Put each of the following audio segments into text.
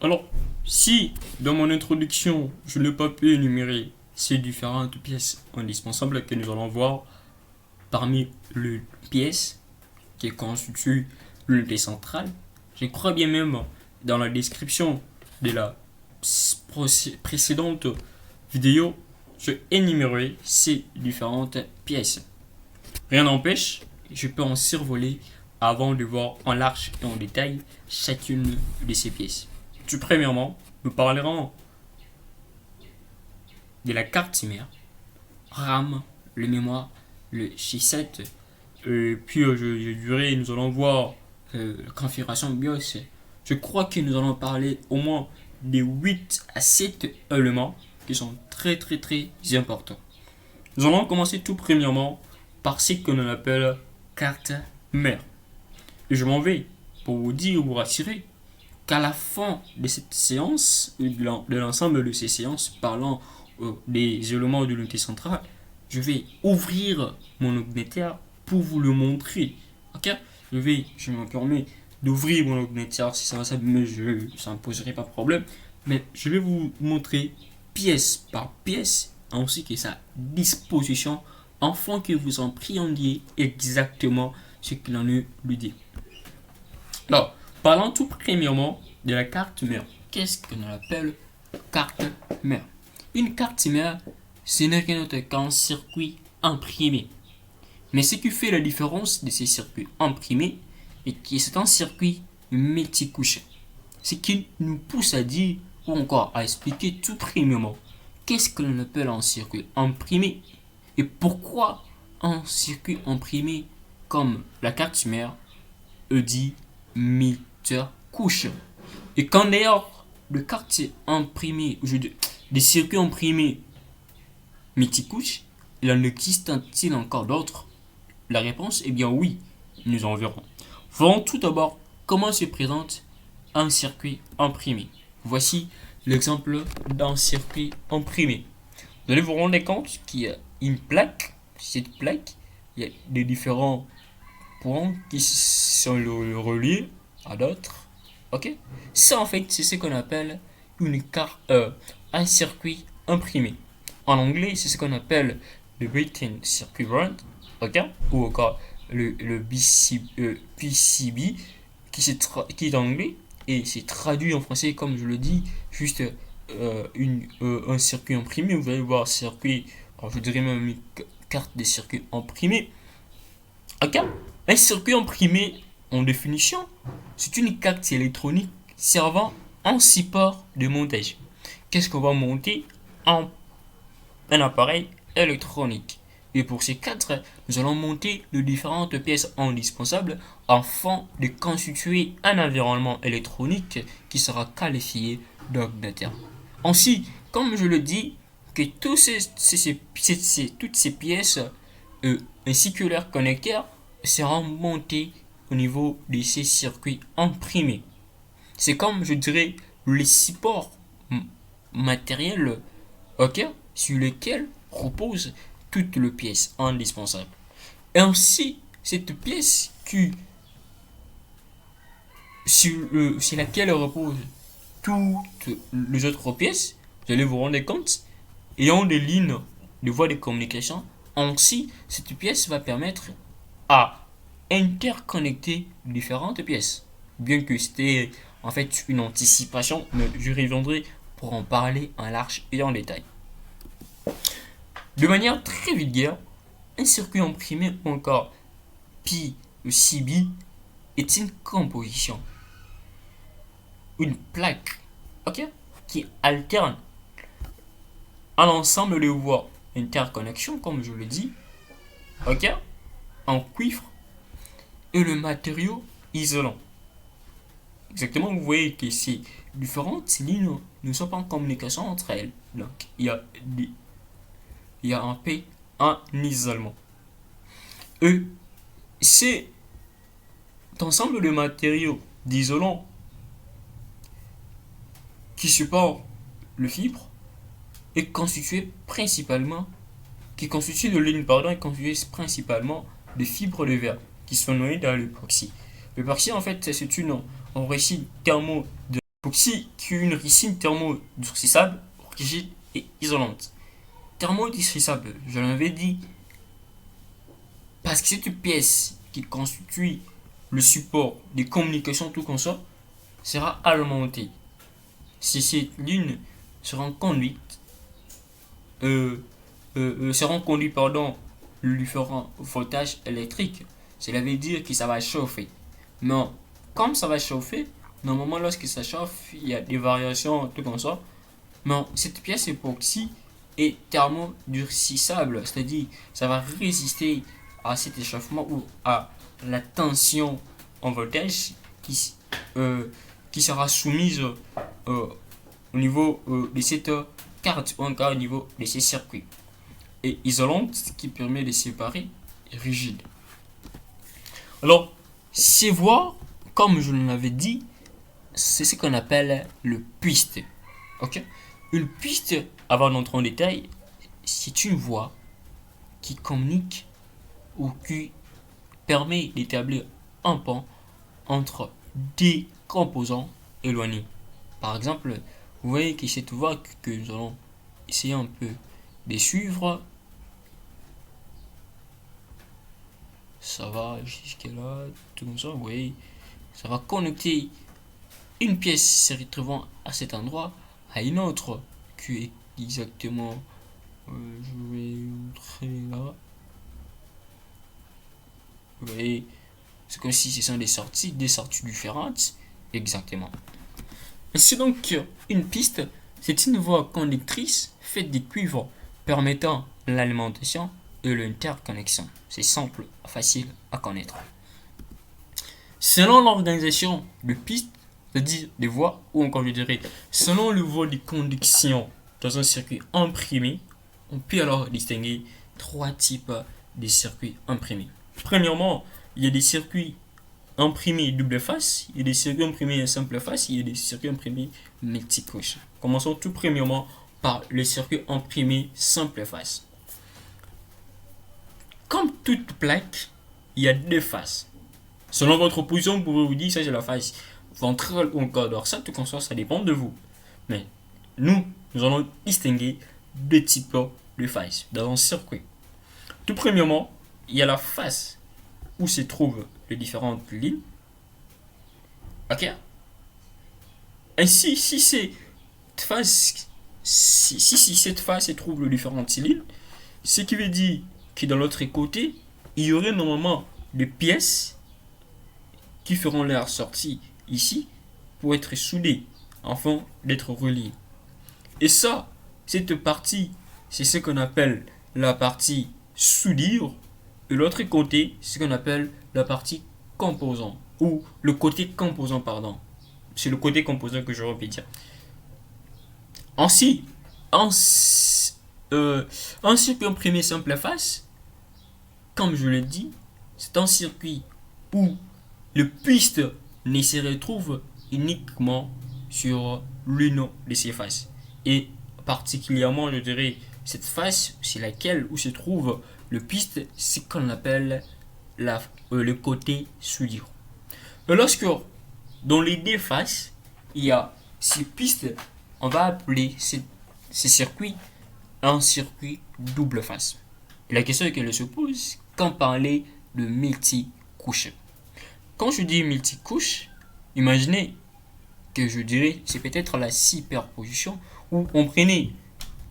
Alors, si dans mon introduction, je n'ai pas pu énumérer ces différentes pièces indispensables que nous allons voir parmi les pièces qui constituent l'unité centrale, je crois bien même dans la description de la précédente vidéo, je énumérerai ces différentes pièces. Rien n'empêche, je peux en survoler avant de voir en large et en détail chacune de ces pièces. Tout premièrement, nous parlerons de la carte mère, RAM, le mémoire, le chipset, puis je dirais nous allons voir la configuration BIOS. Je crois que nous allons parler au moins des 8 à 7 éléments qui sont très très très importants. Nous allons commencer tout premièrement par ce que l'on appelle carte mère. Et je m'en vais pour vous dire, vous rassurer, qu'à la fin de cette séance, de l'ensemble de ces séances parlant des éléments de l'unité centrale, je vais ouvrir mon ordinateur pour vous le montrer. Ok? Je me permets d'ouvrir mon ordinateur si ça va, ça ne me poserait pas de problème. Mais je vais vous montrer pièce par pièce ainsi que sa disposition afin que vous en appréhendiez exactement ce qu'il en est l'idée. Alors, parlons tout premièrement de la carte mère. Qu'est-ce qu'on appelle carte mère? Une carte mère, ce n'est rien d'autre qu'un circuit imprimé. Mais ce qui fait la différence de ces circuits imprimés est que c'est un circuit multicouche. Ce qui nous pousse à dire ou encore à expliquer tout premièrement qu'est-ce que l'on appelle un circuit imprimé et pourquoi un circuit imprimé comme la carte mère dit multicouche. Et quand d'ailleurs le quartier imprimé, des circuits imprimés multicouches, il en existe-t-il encore d'autres? La réponse est bien oui, nous en verrons. Voyons tout d'abord comment se présente un circuit imprimé. Voici l'exemple d'un circuit imprimé. Vous allez vous rendre compte qu'il y a une plaque. Cette plaque, il y a des différents points qui sont reliés à d'autres. Ok? Ça en fait, c'est ce qu'on appelle un circuit imprimé. En anglais, c'est ce qu'on appelle le written circuit board, ok? Ou encore le PCB qui est anglais et c'est traduit en français comme je le dis, juste un circuit imprimé. Vous allez voir circuit, alors je dirais même une carte des circuits imprimés. Ok? Un circuit imprimé, en définition, c'est une carte électronique servant en support de montage. Qu'est-ce qu'on va monter? Un appareil électronique. Et pour ces quatre, nous allons monter les différentes pièces indispensables afin de constituer un environnement électronique qui sera qualifié d'ordinateur. Ainsi, comme je le dis, que toutes ces pièces ainsi que leurs connecteurs seront montés au niveau de ces circuits imprimés. C'est comme, je dirais, les supports matériels, ok, sur lesquels reposent toutes les pièces indispensables. Et ainsi, cette pièce sur laquelle reposent toutes les autres pièces, vous allez vous rendre compte, ayant des lignes de voies de communication, ainsi, cette pièce va permettre à interconnecter différentes pièces. Bien que c'était en fait une anticipation, mais je reviendrai pour en parler en large et en détail. De manière très vulgaire, un circuit imprimé ou encore PCB est une composition, une plaque, ok, qui alterne un ensemble de voies interconnexion, comme je le dis, ok, en cuivre et le matériau isolant. Exactement, vous voyez que ces différentes lignes ne sont pas en communication entre elles. Donc, il y a un P, un isolement. Et cet ensemble de matériaux d'isolant qui supporte le fibre est constitué principalement, qui constitue de lignes, pardon, est constitué principalement de fibres de verre qui sont noyées dans l'époxy. L'époxy, en fait, c'est un récit thermo époxy qui est une résine thermodurcissable, rigide et isolante. Thermodurcissable, je l'avais dit, parce que cette pièce qui constitue le support des communications tout comme ça sera alimentée. Si cette ligne sera conduite, seront conduits le différent voltage électrique. Cela veut dire que ça va chauffer. Mais comme ça va chauffer, normalement lorsque ça chauffe, il y a des variations, tout comme ça. Mais cette pièce époxy est thermodurcissable, c'est-à-dire ça va résister à cet échauffement ou à la tension en voltage qui sera soumise au niveau de cette carte ou encore au niveau de ces circuits. Et isolante qui permet de séparer rigide. Alors, ces voies, comme je l'avais dit, c'est ce qu'on appelle le piste. Ok? Une piste, avant d'entrer en détail, c'est une voie qui communique ou qui permet d'établir un pont entre des composants éloignés. Par exemple, vous voyez que cette voie que nous allons essayer un peu de suivre, ça va jusque là, tout comme ça, vous voyez, ça va connecter une pièce se retrouvant à cet endroit à une autre qui est exactement, je vais montrer là, vous voyez, c'est comme si ce sont des sorties différentes, exactement. C'est donc une piste, c'est une voie conductrice faite de cuivre permettant l'alimentation et l'interconnexion. C'est simple, facile à connaître. Selon l'organisation de pistes, c'est-à-dire des voies, ou encore je dirais, selon le voie de conduction dans un circuit imprimé, on peut alors distinguer trois types de circuits imprimés. Premièrement, il y a des circuits imprimés double face, il y a des circuits imprimés simple face, il y a des circuits imprimés multicouche. Commençons tout premièrement par le circuit imprimé simple face. Comme toute plaque, il y a deux faces. Selon votre position, vous pouvez vous dire ça c'est la face ventrale ou encore dorsale, tout comme ça dépend de vous. Mais nous allons distinguer deux types de faces dans un circuit. Tout premièrement, il y a la face où se trouvent les différentes lignes. Ok? Ainsi, si cette face se trouve les différentes lignes, ce qui veut dire que de l'autre côté, il y aurait normalement des pièces qui feront leur sortie ici pour être soudées afin d'être reliées. Et ça, cette partie, c'est ce qu'on appelle la partie soudure. Et l'autre côté, c'est ce qu'on appelle la partie composant. Ou le côté composant, pardon. C'est le côté composant que je vais dire. Ainsi, en circuit imprimé simple face, comme je l'ai dit, c'est un circuit où le piste ne se retrouve uniquement sur l'une de ces faces. Et particulièrement, je dirais, cette face, c'est laquelle où se trouve le piste, c'est ce qu'on appelle le côté soudure. Lorsque dans les deux faces, il y a ces pistes, on va appeler ces circuits un circuit double face. Et la question qu'elle se pose, quand parler de multicouche. Quand je dis multicouche, imaginez que je dirais, c'est peut-être la superposition où on prenait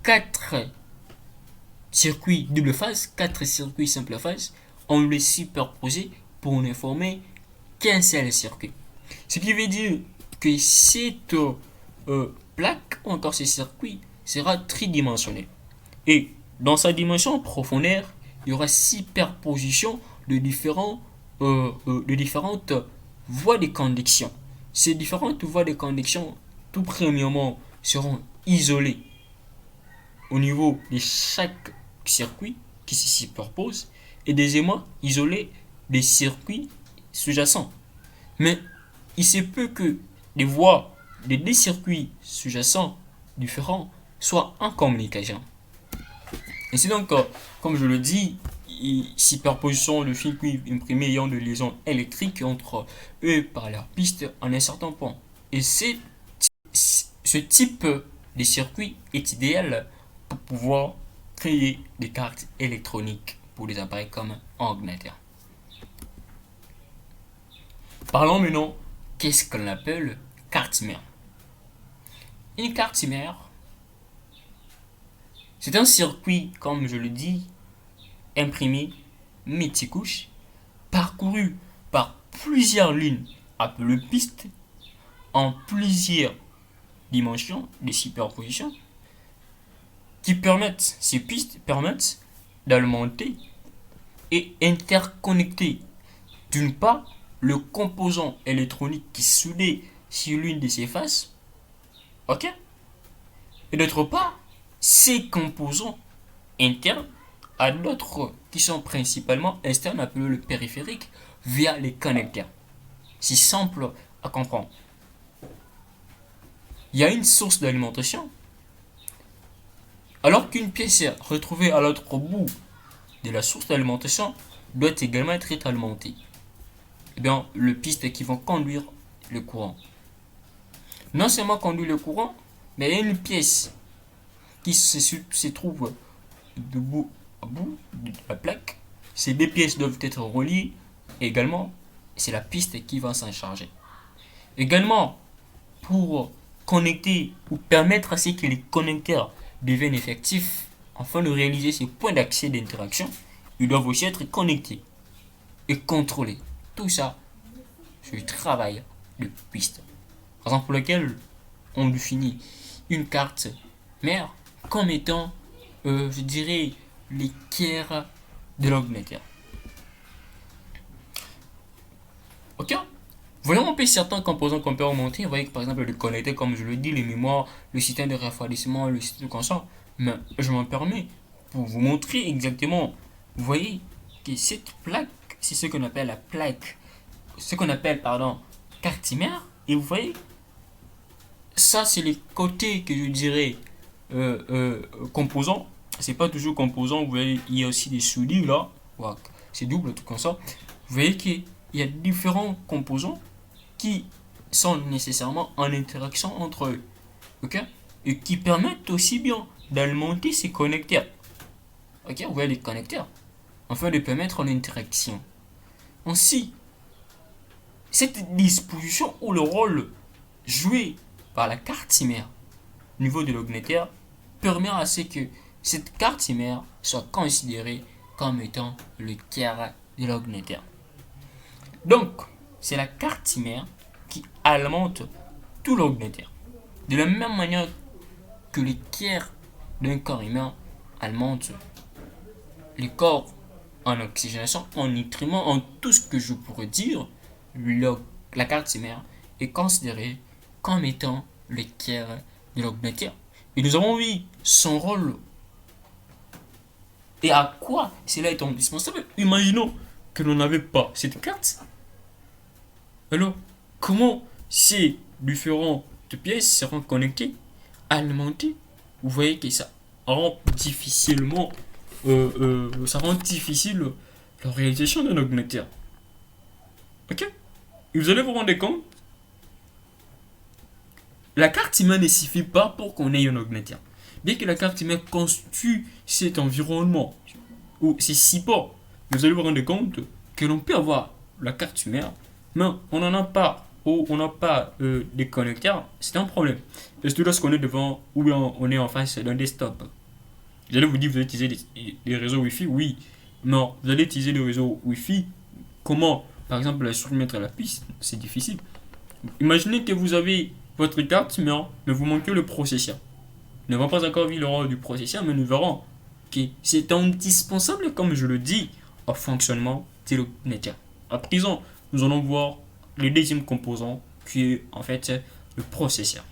4 circuits double face, 4 circuits simple face, on les superposait pour ne former qu'un seul circuit. Ce qui veut dire que cette plaque, ou encore ce circuit, sera tridimensionnel. Et dans sa dimension profondeur, il y aura superposition de différentes voies de conduction. Ces différentes voies de conduction, tout premièrement, seront isolées au niveau de chaque circuit qui se superpose et deuxièmement, isolées des circuits sous-jacents. Mais il se peut que des voies de deux circuits sous-jacents différents soient en communication. Et c'est donc, comme je le dis, superposition de circuits imprimés ayant de liaisons électriques entre eux par leur piste en un certain point. Et cette Ce type de circuit est idéal pour pouvoir créer des cartes électroniques pour des appareils comme un ordinateur. Parlons maintenant, qu'est-ce qu'on appelle carte mère. Une carte mère, c'est un circuit, comme je le dis, imprimé multicouche, parcouru par plusieurs lignes appelées pistes en plusieurs dimensions de superposition ces pistes permettent d'alimenter et interconnecter d'une part le composant électronique qui est soudé sur l'une de ses faces, ok, et d'autre part ces composants internes à d'autres qui sont principalement externes appelés le périphérique via les connecteurs. C'est simple à comprendre. Il y a une source d'alimentation, alors qu'une pièce retrouvée à l'autre bout de la source d'alimentation doit également être alimentée. Eh bien, les pistes qui vont conduire le courant. Non seulement conduire le courant, mais il y a une pièce qui se trouve de bout à bout de la plaque. Ces deux pièces doivent être reliées. Également, c'est la piste qui va s'en charger. Également, pour connecter ou permettre à ce que les connecteurs deviennent effectifs, afin de réaliser ces points d'accès d'interaction, ils doivent aussi être connectés et contrôlés. Tout ça, c'est le travail de piste. Raison pour laquelle on définit une carte mère comme étant, je dirais, les tiers de l'ordinateur. Ok? Voyons un peu certains composants qu'on peut remonter. Vous voyez que par exemple le connecteur, comme je le dis, les mémoires, le système de refroidissement, le système de conscience. Mais je m'en permets pour vous montrer exactement. Vous voyez que cette plaque, c'est ce qu'on appelle la plaque, ce qu'on appelle, carte mère. Et vous voyez, ça c'est les côtés que je dirais composants. C'est pas toujours composants. Vous voyez, il y a aussi des soudures là. Voilà, c'est double, tout comme ça. Vous voyez qu'il y a différents composants qui sont nécessairement en interaction entre eux, ok, et qui permettent aussi bien d'alimenter ces connecteurs, ok, vous voyez les connecteurs, afin de permettre l'interaction. Ainsi, cette disposition ou le rôle joué par la carte mère au niveau de l'ordinateur permet à ce que cette carte mère soit considérée comme étant le cœur de l'ordinateur. Donc, c'est la carte mère qui alimente tout l'ordinateur. De la même manière que les tiers d'un corps humain alimentent les corps en oxygénation, en nutriments, en tout ce que je pourrais dire, la carte mère est considérée comme étant le tiers de l'ordinateur. Et nous avons vu son rôle et à quoi cela est indispensable. Imaginons que l'on n'avait pas cette carte. Alors, comment ces différentes pièces seront connectées, alimentées? Vous voyez que ça rend difficilement, ça rend difficile la réalisation d'un ordinateur. Ok? Et vous allez vous rendre compte, la carte IMA ne suffit pas pour qu'on ait un ordinateur. Bien que la carte IMA constitue cet environnement ou ces supports, vous allez vous rendre compte que l'on peut avoir la carte mère, mais on n'en a pas, ou on n'a pas des connecteurs, c'est un problème. Et surtout lorsqu'on est devant, ou bien on est en face d'un desktop. Vous allez vous dire, vous allez utiliser des réseaux Wi-Fi, oui. Non, vous allez utiliser les réseaux Wi-Fi. Comment, par exemple, soumettre à la piste, c'est difficile. Imaginez que vous avez votre carte, mais vous manquez le processeur. Nous n'avons pas encore vu le rôle du processeur, mais nous verrons que c'est indispensable, comme je le dis, au fonctionnement de l'ordinateur. À présent, nous allons voir le deuxième composant qui est en fait le processeur.